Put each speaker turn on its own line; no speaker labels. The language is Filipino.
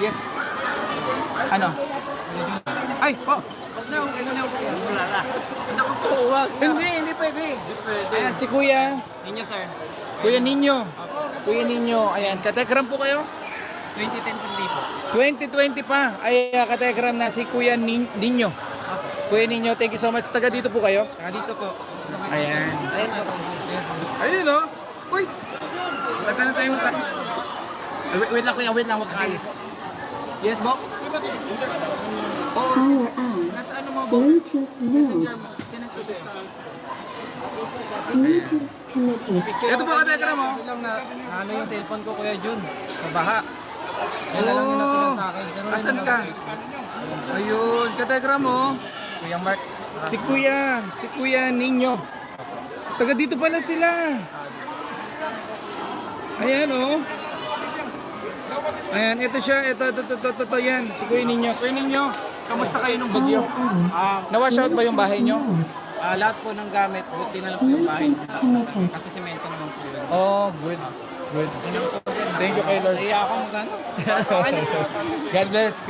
Yes. Ano? Ay, po.
Wala na. Naku po, huwag.
Hindi pwede.
Pwede.
Ayan, si Kuya.
Ninyo, sir.
Kuya Ninyo. Kuya Ninyo. Ayan, katekram po kayo?
2010 hindi po.
2020 pa. Ay, katekram na si Kuya Ninyo. Kuya Ninyo, thank you so much. Taga dito po kayo?
Dito po.
Ayan.
Ayan po.
Ayun, oh. Uy. Taga na tayo mo. Wait lang, Kuya. Wait lang. Huwag kaalis. Yes, Bok?
Power on.
Nasa ano mo, Bok?
Bluetooth
Messenger
mode.
mo. Sinend ko sa'yo.
Bluetooth connected.
Ito po katekram mo.
Lang na ano yung cellphone ko, Kuya Jun. Sa baha. Yan na lang yung natulong sa akin. Pero
Asan ka? Ayun, katekram mo.
Kuya Mark.
Si Kuya Ninyo. Taga dito pala sila. Ayan, oh. Ayan, ito siya. Ito, yan. Si Kuya Ninyo. Kuya Ninyo, kamusta kayo nung bagyo? Nawash out ba yung bahay nyo?
Lahat po ng gamit, buti na lang po yung bahay.
Bluetooth connected.
Kasi semento naman po yun.
Oh, good. Good. Thank you kay Lord.
Naiya ako magano.
God bless.